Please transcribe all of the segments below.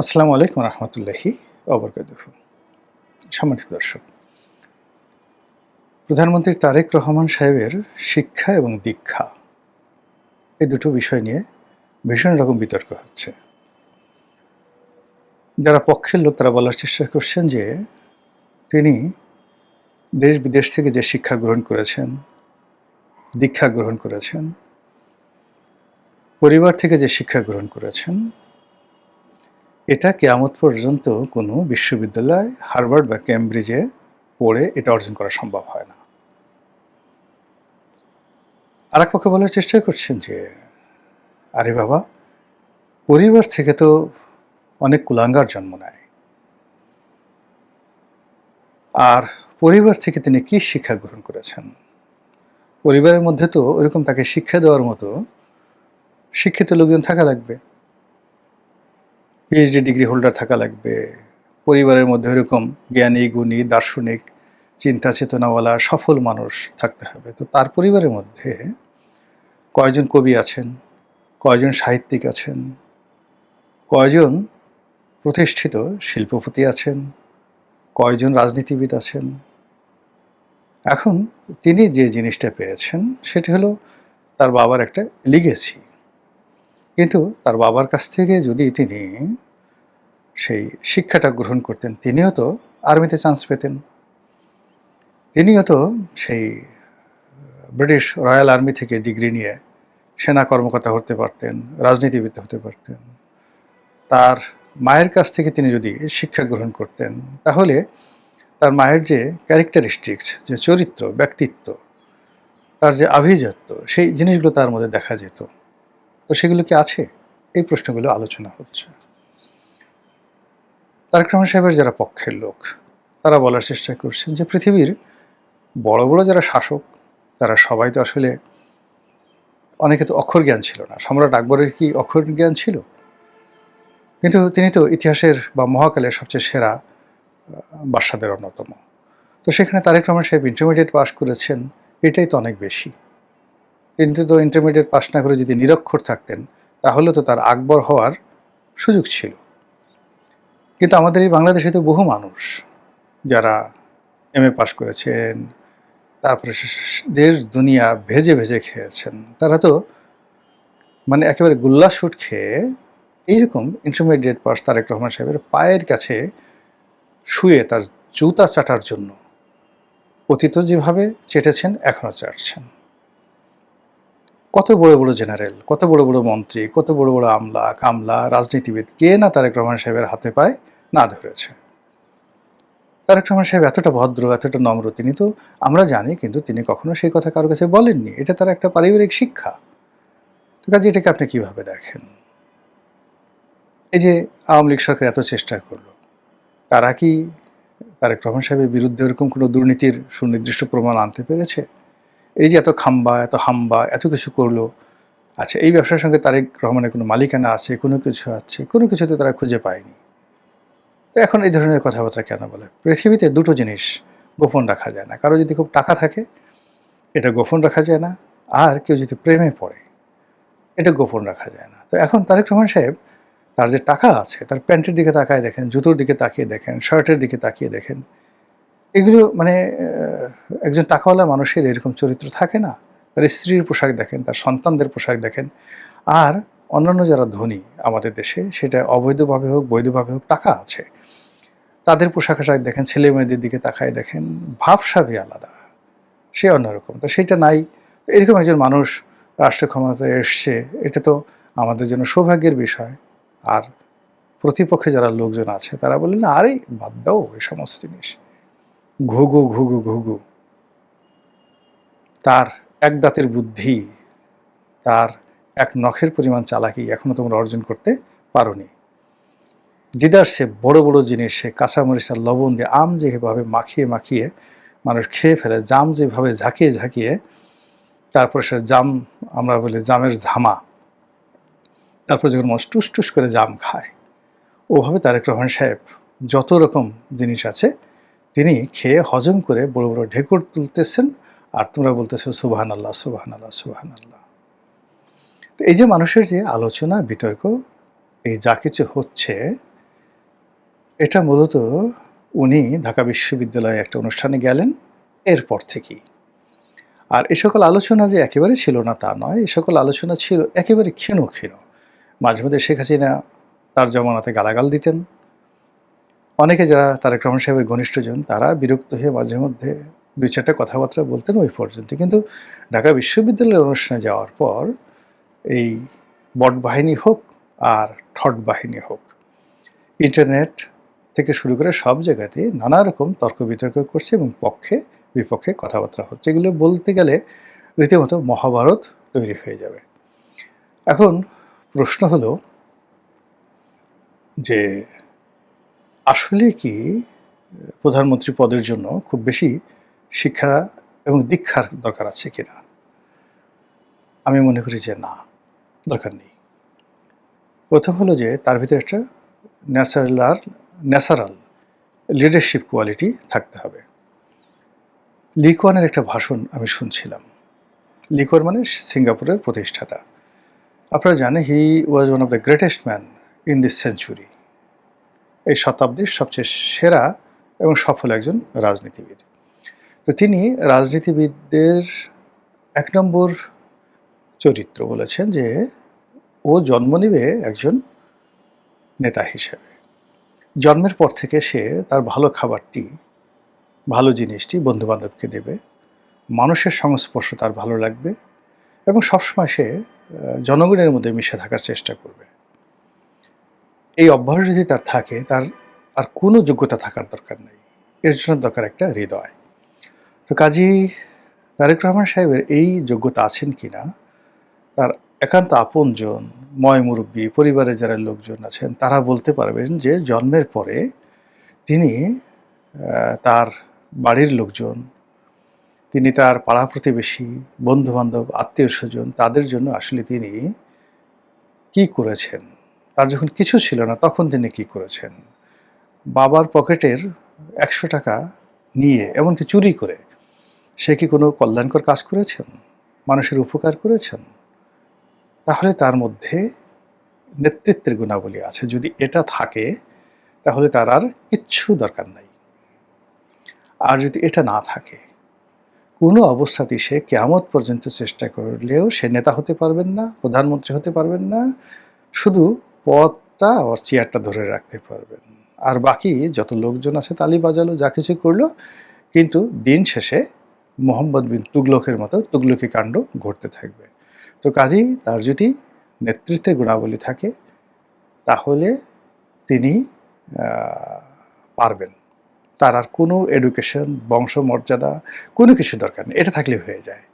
আসসালামু আলাইকুম রহমতুল্লাহি ওবরকাতুহু। সম্মানিত দর্শক, প্রধানমন্ত্রী তারেক রহমান সাহেবের শিক্ষা এবং দীক্ষা এই দুটো বিষয় নিয়ে ভীষণ রকম বিতর্ক হচ্ছে। যারা পক্ষের লোক তারা বলার চেষ্টা করছেন যে তিনি দেশ বিদেশ থেকে যে শিক্ষা গ্রহণ করেছেন, দীক্ষা গ্রহণ করেছেন, পরিবার থেকে যে শিক্ষা গ্রহণ করেছেন, এটা কিয়ামত পর্যন্ত কোনো বিশ্ববিদ্যালয় হার্ভার্ড বা ক্যামব্রিজে পড়ে এটা অর্জন করা সম্ভব হয় না। আরেক পক্ষে বলার চেষ্টা করছেন যে আরে বাবা, পরিবার থেকে তো অনেক কুলাঙ্গার জন্ম নেয়, আর পরিবার থেকে তিনি কি শিক্ষা গ্রহণ করেছেন? পরিবারের মধ্যে তো ওরকম তাকে শিক্ষা দেওয়ার মতো শিক্ষিত লোকজন থাকা লাগবে, পিএইচডি ডিগ্রি হোল্ডার থাকা লাগবে, পরিবারের মধ্যে ওরকম জ্ঞানী গুণী দার্শনিক চিন্তা চেতনাওয়ালা সফল মানুষ থাকতে হবে। তো তার পরিবারের মধ্যে কয়জন কবি আছেন, কয়জন সাহিত্যিক আছেন, কয়জন প্রতিষ্ঠিত শিল্পপতি আছেন, কয়জন রাজনীতিবিদ আছেন? এখন তিনি যে জিনিসটা পেয়েছেন সেটি হলো তার বাবার একটা লিগেসি। কিন্তু তার বাবার কাছ থেকে যদি তিনি সেই শিক্ষাটা গ্রহণ করতেন, তিনিও তো আর্মিতে চান্স পেতেন, তিনিও তো সেই ব্রিটিশ রয়্যাল আর্মি থেকে ডিগ্রি নিয়ে সেনা কর্মকর্তা হতে পারতেন, রাজনীতিবিদ হতে পারতেন। তার মায়ের কাছ থেকে তিনি যদি শিক্ষা গ্রহণ করতেন, তাহলে তার মায়ের যে ক্যারেক্টারিস্টিক্স, যে চরিত্র, ব্যক্তিত্ব, তার যে আভিজাত্য, সেই জিনিসগুলো তার মধ্যে দেখা যেত। তো সেগুলো কি আছে? এই প্রশ্নগুলো আলোচনা হচ্ছে। তারেক রহমান সাহেবের যারা পক্ষের লোক তারা বলার চেষ্টা করছেন যে পৃথিবীর বড় বড় যারা শাসক তারা সবাই তো আসলে, অনেকে তো অক্ষর জ্ঞান ছিল না। সম্রাট আকবরের কি অক্ষর জ্ঞান ছিল? কিন্তু তিনি তো ইতিহাসের বা মহাকালের সবচেয়ে সেরা বাদশাদের অন্যতম। তো সেখানে তারেক রহমান সাহেব ইন্টারমিডিয়েট পাস করেছেন, এটাই তো অনেক বেশি। কিন্তু তো ইন্টারমিডিয়েট পাস না করে যদি নিরক্ষর থাকতেন, তাহলে তো তার আকবর হওয়ার সুযোগ ছিল। কিন্তু আমাদের এই বাংলাদেশে তো বহু মানুষ যারা এমএ পাস করেছেন, তারপরে দেশ দুনিয়া ভেজে ভেজে খেয়েছেন, তারা তো মানে একেবারে গোল্লা শুট খেয়ে এইরকম ইন্টারমিডিয়েট পাস তারেক রহমান সাহেবের পায়ের কাছে শুয়ে তার জুতা চাটার জন্য অতীত যেভাবে চেটেছেন এখনও চাটছেন। কত বড় বড় জেনারেল, কত বড় বড় মন্ত্রী, কত বড় বড় আমলা কামলা রাজনীতিবিদ কে না তারেক রহমান সাহেবের হাতে পায়ে না ধরেছে। তারেক রহমান সাহেব এতটা ভদ্র, এতটা নম্র, তিনি তো আমরা জানি, কিন্তু তিনি কখনো সেই কথা কারো কাছে বলেননি। এটা তার একটা পারিবারিক শিক্ষা। তো কাজে এটাকে আপনি কিভাবে দেখেন? এই যে আওয়ামী লীগ সরকার এত চেষ্টা করলো, তারা কি তারেক রহমান সাহেবের বিরুদ্ধে এরকম কোনো দুর্নীতির সুনির্দিষ্ট প্রমাণ আনতে পেরেছে? এই যে এত খাম্বা, এত হাম্বা, এত কিছু করলো, আচ্ছা এই ব্যবসার সঙ্গে তারেক রহমানের কোনো মালিকানা আছে, কোনো কিছু আছে, কোনো কিছুতে তারা খুঁজে পায়নি। তো এখন এই ধরনের কথাবার্তা কেন বলে? পৃথিবীতে দুটো জিনিস গোপন রাখা যায় না। কারো যদি খুব টাকা থাকে, এটা গোপন রাখা যায় না। আর কেউ যদি প্রেমে পড়ে, এটা গোপন রাখা যায় না। তো এখন তারেক রহমান সাহেব, তার যে টাকা আছে, তার প্যান্টের দিকে তাকায় দেখেন, জুতোর দিকে তাকিয়ে দেখেন, শার্টের দিকে তাকিয়ে দেখেন, এগুলো মানে একজন টাকাওয়ালা মানুষের এরকম চরিত্র থাকে না? তার স্ত্রীর পোশাক দেখেন, তার সন্তানদের পোশাক দেখেন। আর অন্যান্য যারা ধনী আমাদের দেশে, সেটা অবৈধভাবে হোক বৈধভাবে হোক, টাকা আছে, তাদের পোশাক আশাক দেখেন, ছেলে মেয়েদের দিকে তাকায় দেখেন, ভাবসাবই আলাদা, সে অন্যরকম। তো সেইটা নাই। এরকম একজন মানুষ রাষ্ট্র ক্ষমতায় এসছে, এটা তো আমাদের জন্য সৌভাগ্যের বিষয়। আর প্রতিপক্ষে যারা লোকজন আছে তারা বললেন, আরে বাদ দাও এই সমস্ত জিনিস, ঘুঘু ঘুঘু ঘুঘু, তার এক দাঁতের বুদ্ধি, তার এক নখের পরিমাণ চালাকি এখনো তোমরা অর্জন করতে পারোনি। দিদার সে বড় বড় জিনিস, সে কাঁচামরিচ আর লবণ দিয়ে আম যেভাবে মাখিয়ে মাখিয়ে মানুষ খেয়ে ফেলে, জাম যেভাবে ঝাঁকিয়ে ঝাঁকিয়ে, তারপরে সে জাম, আমরা বলি জামের ঝামা, তারপরে যখন মানুষ টুস টুস করে জাম খায়, ওভাবে তারেক রহমান সাহেব যত রকম জিনিস আছে তিনি খেয়ে হজম করে বড় বড় ঢেকুর তুলতেছেন, আর তোমরা বলতেছো সুবহান আল্লাহ সুবহান আল্লাহ সুবহান আল্লাহ। তো এই যে মানুষের যে আলোচনা বিতর্ক, এই যা কিছু হচ্ছে, এটা মূলত উনি ঢাকা বিশ্ববিদ্যালয়ে একটা অনুষ্ঠানে গেলেন এরপর থেকেই। আর এ সকল আলোচনা যে একেবারে ছিল না তা নয়, এ সকল আলোচনা ছিল একেবারে ক্ষীণ, ক্ষীণ। মাঝে মধ্যে শেখ হাসিনা তার জমানাতে গালাগাল দিতেন। অনেকে যারা তারেক রহমান সাহেবের ঘনিষ্ঠজন তারা বিরক্ত হয়ে মাঝে মধ্যে ২-৪ টা কথাবার্তা বলতেন ওই পর্যন্ত। কিন্তু ঢাকা বিশ্ববিদ্যালয়ের অনুষ্ঠানে যাওয়ার পর এই বট বাহিনী হোক আর ঠট বাহিনী হোক, ইন্টারনেট থেকে শুরু করে সব জায়গাতেই নানা রকম তর্ক-বিতর্ক করছে এবং পক্ষে বিপক্ষে কথাবার্তা হচ্ছে। এগুলো বলতে গেলে রীতিমতো মহাভারত তৈরি হয়ে যাবে। এখন প্রশ্ন হলো যে আসলে কি প্রধানমন্ত্রী পদের জন্য খুব বেশি শিক্ষা এবং দীক্ষার দরকার আছে কিনা? আমি মনে করি যে না, দরকার নেই। প্রথম হলো যে তার ভিতরে একটা ন্যাচারাল লিডারশিপ কোয়ালিটি থাকতে হবে। লি কুয়ানের একটা ভাষণ আমি শুনছিলাম। লি কুয়ান মানে সিঙ্গাপুরের প্রতিষ্ঠাতা। আপনারা জানেন he was one of the greatest man in this century. এই শতাব্দীর সবচেয়ে সেরা এবং সফল একজন রাজনীতিবিদ। তো তিনি রাজনীতিবিদদের ১ নম্বর চরিত্র বলেছেন যে ও জন্ম নিবে একজন নেতা হিসেবে। জন্মের পর থেকে সে তার ভালো খাবারটি, ভালো জিনিসটি বন্ধু-বান্ধবকে দেবে। মানুষের সংস্পর্শ তার ভালো লাগবে এবং সবসময় সে জনগণের মধ্যে মিশে থাকার চেষ্টা করবে। এই অভ্যাস যদি তার থাকে তার আর কোনো যোগ্যতা থাকার দরকার নেই। এর জন্য দরকার একটা হৃদয়। তো কাজী তারেক রহমান সাহেবের এই যোগ্যতা আছেন কিনা তার একান্ত আপনজন, ময়-মুরব্বি, পরিবারের যারা লোকজন আছেন তারা বলতে পারবেন যে জন্মের পরে তিনি তার বাড়ির লোকজন, তিনি তার পাড়া-প্রতিবেশী, বন্ধু-বান্ধব, আত্মীয়স্বজন তাদের জন্য আসলে তিনি কি করেছেন? তার যখন কিছু ছিল না তখন তিনি কি করেছেন? বাবার পকেটের ৳১০০ নিয়ে এমনকি চুরি করে সে কি কোনো কল্যাণকর কাজ করেছেন? মানুষের উপকার করেছেন? তাহলে তার মধ্যে নেতৃত্বের গুণাবলী আছে। যদি এটা থাকে তাহলে তার আর কিচ্ছু দরকার নাই। আর যদি এটা না থাকে, কোনো অবস্থাতেই সে কিয়ামত পর্যন্ত চেষ্টা করলেও সে নেতা হতে পারবেন না, প্রধানমন্ত্রী হতে পারবেন না। শুধু পদটা আর চেয়ারটা ধরে রাখতে পারবেন। আর বাকি যত লোকজন আছে তালি বাজালো, যা কিছু করলো, কিন্তু দিন শেষে মোহাম্মদ বিন তুগলকের মতো তুগলকি কাণ্ড ঘটতে থাকবে। তো কাজেই তার যদি নেতৃত্বের গুণাবলী থাকে তাহলে তিনি পারবেন। তার আর কোনো এডুকেশন, বংশমর্যাদা কোনো কিছু দরকার নেই। এটা থাকলে হয়ে যায়।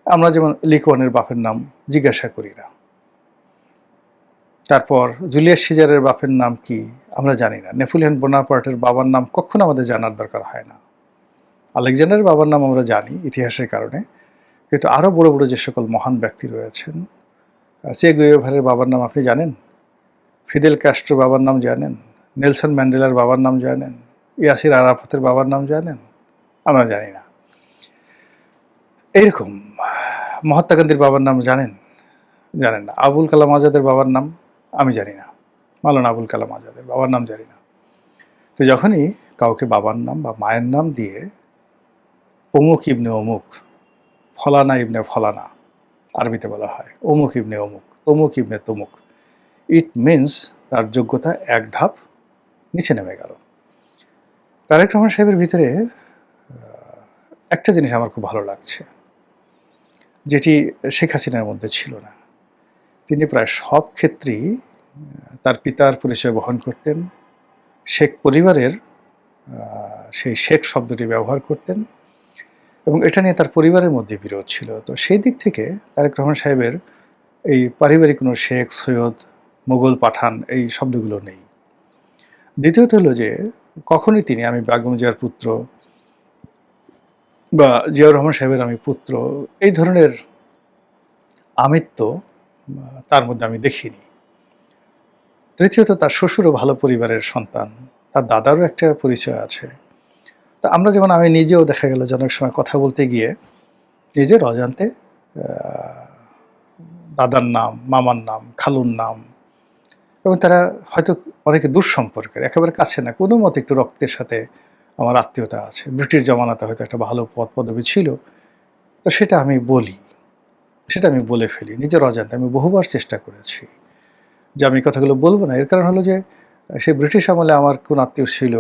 আমরা যেমন লি কুয়ানের বাপের নাম জিজ্ঞাসা করি না। তারপর জুলিয়াস সিজারের বাপের নাম কি আমরা জানি না। নেপোলিয়ন বোনাপার্টের বাবার নাম কখনো আমাদের জানার দরকার হয় না। আলেকজান্ডারের বাবার নাম আমরা জানি ইতিহাসের কারণে। কিন্তু আরও বড় বড় যে সকল মহান ব্যক্তি রয়েছেন, চে গুয়েভারের বাবার নাম আপনি জানেন? ফিদেল ক্যাস্ট্রোর বাবার নাম জানেন? নেলসন ম্যান্ডেলার বাবার নাম জানেন? ইয়াসির আরাফাতের বাবার নাম জানেন? আমরা জানি না। এইরকম মহাত্মা গান্ধীর বাবার নাম জানেন? জানেন না। আবুল কালাম আজাদের বাবার নাম আমি জানি না। মাওলানা আবুল কালাম আজাদের বাবার নাম জানি না। তো যখনই কাউকে বাবার নাম বা মায়ের নাম দিয়ে অমুক ইবনে অমুক, ফলানা ইবনে ফলানা আরবিতে বলা হয়, অমুক ইবনে অমুক, তমুক ইবনে তমুক, ইট মিনস তার যোগ্যতা এক ধাপ নিচে নেমে গেল। তারেক রহমান সাহেবের ভিতরে একটা জিনিস আমার খুব ভালো লাগছে, যেটি শেখ হাসিনার মধ্যে ছিল না। তিনি প্রায় সব ক্ষেত্রেই তার পিতার পরিচয় বহন করতেন, শেখ পরিবারের সেই শেখ শব্দটি ব্যবহার করতেন এবং এটা নিয়ে তার পরিবারের মধ্যে বিরোধ ছিল। তো সেই দিক থেকে তারেক রহমান সাহেবের এই পারিবারিক কোনো শেখ, সৈয়দ, মোগল, পাঠান এই শব্দগুলো নেই। দ্বিতীয়ত হলো যে কখনোই তিনি আমি বেগম জিয়ার পুত্র বা জিয়াউর রহমান সাহেবের আমি পুত্র এই ধরনের আমিত্ব তার মধ্যে আমি দেখিনি। তৃতীয়ত তার শ্বশুরও ভালো পরিবারের সন্তান, তার দাদারও একটা পরিচয় আছে। তা আমরা যেমন আমি নিজেও দেখা গেল যে অনেক সময় কথা বলতে গিয়ে নিজের অজান্তে দাদার নাম, মামার নাম, খালুর নাম এবং তারা হয়তো অনেকে দূর সম্পর্কের, একেবারে কাছে না, কোনো মতে একটু রক্তের সাথে আমার আত্মীয়তা আছে, ব্রিটিশ জমানাতে হয়তো একটা ভালো পদ পদবি ছিল। তো সেটা আমি বলি, সেটা আমি বলে ফেলি নিজের অজান্তে। আমি বহুবার চেষ্টা করেছি যে আমি এই কথাগুলো বলবো না। এর কারণ হলো যে সেই ব্রিটিশ আমলে আমার কোন আত্মীয় ছিল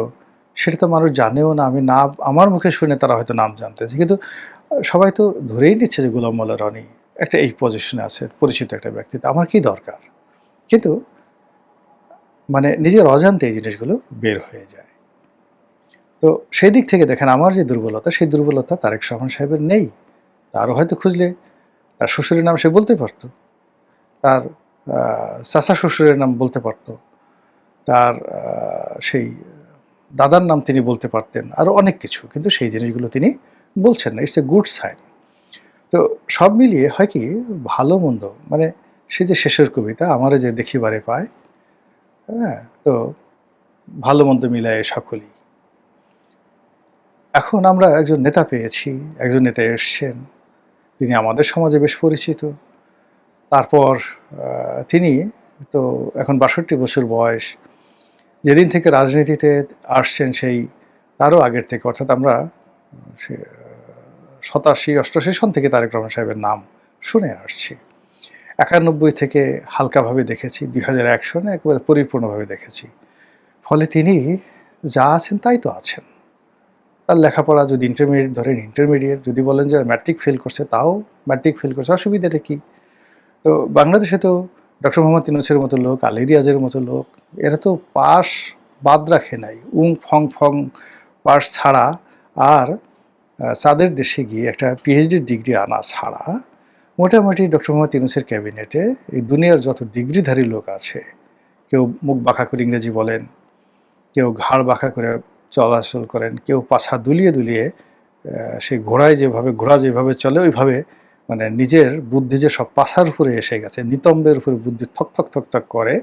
সেটা তো মানুষ জানেও না। আমি না, আমার মুখে শুনে তারা হয়তো নাম জানতেছে, কিন্তু সবাই তো ধরেই নিচ্ছে যে গোলাম মোল্লা রনি একটা এই পজিশনে আছে, পরিচিত একটা ব্যক্তি, তো আমার কি দরকার? কিন্তু মানে নিজের অজান্তে এই জিনিসগুলো বের হয়ে যায়। তো সেই দিক থেকে দেখেন আমার যে দুর্বলতা, সেই দুর্বলতা তারেক রহমান সাহেবের নেই। তারও হয়তো খুঁজলে তার শ্বশুরের নাম সে বলতে পারত, তার চাচা শ্বশুরের নাম বলতে পারত, তার সেই দাদার নাম তিনি বলতে পারতেন, আরও অনেক কিছু, কিন্তু সেই জিনিসগুলো তিনি বলছেন না। It's a good sign. তো সব মিলিয়ে হয় কি, ভালো মন্দ মানে সে যে শেষের কবিতা আমারে যে দেখিবারে পায়, হ্যাঁ, তো ভালো মন্দ মিলায় সকলই। এখন আমরা একজন নেতা পেয়েছি, একজন নেতা এসছেন, তিনি আমাদের সমাজে বেশ পরিচিত। তারপর তিনি তো এখন ৬২ বছর বয়স। যেদিন থেকে রাজনীতিতে আসছেন সেই তারও আগের থেকে, অর্থাৎ আমরা ৮৭-৮৮ সন থেকে তারেক রহমান সাহেবের নাম শুনে আসছি। ৯১ থেকে হালকাভাবে দেখেছি, ২০০১ সনে একেবারে পরিপূর্ণভাবে দেখেছি। ফলে তিনি যা আছেন তাই তো আছেন। তার লেখাপড়া যদি ইন্টারমিডিয়েট ধরেন, ইন্টারমিডিয়েট, যদি বলেন যে ম্যাট্রিক ফেল করছে, তাও ম্যাট্রিক ফেল করছে, অসুবিধাটা কী? তো বাংলাদেশে তো ডক্টর মোহাম্মদ ইউনূসের মতো লোক, আলী রিয়াজের মতো লোক, এরা তো পাস বাদ রাখে নাই। ফং ফং পাস ছাড়া আর চাঁদের দেশে গিয়ে একটা পিএইচডির ডিগ্রি আনা ছাড়া মোটামুটি ডক্টর মোহাম্মদ ইউনূসের ক্যাবিনেটে এই দুনিয়ার যত ডিগ্রিধারী লোক আছে, কেউ মুখ বাঁকা করে ইংরেজি বলেন, কেউ ঘাড় বাঁকা করে চলাচল করেন, কেউ পাছা দুলিয়ে দুলিয়ে সেই ঘোড়া যেভাবে চলে ওইভাবে, মানে নিজের বুদ্ধি যে সব পাছার উপরে এসে গেছে, নিতম্বের উপরে বুদ্ধি থক থক থক থক করে,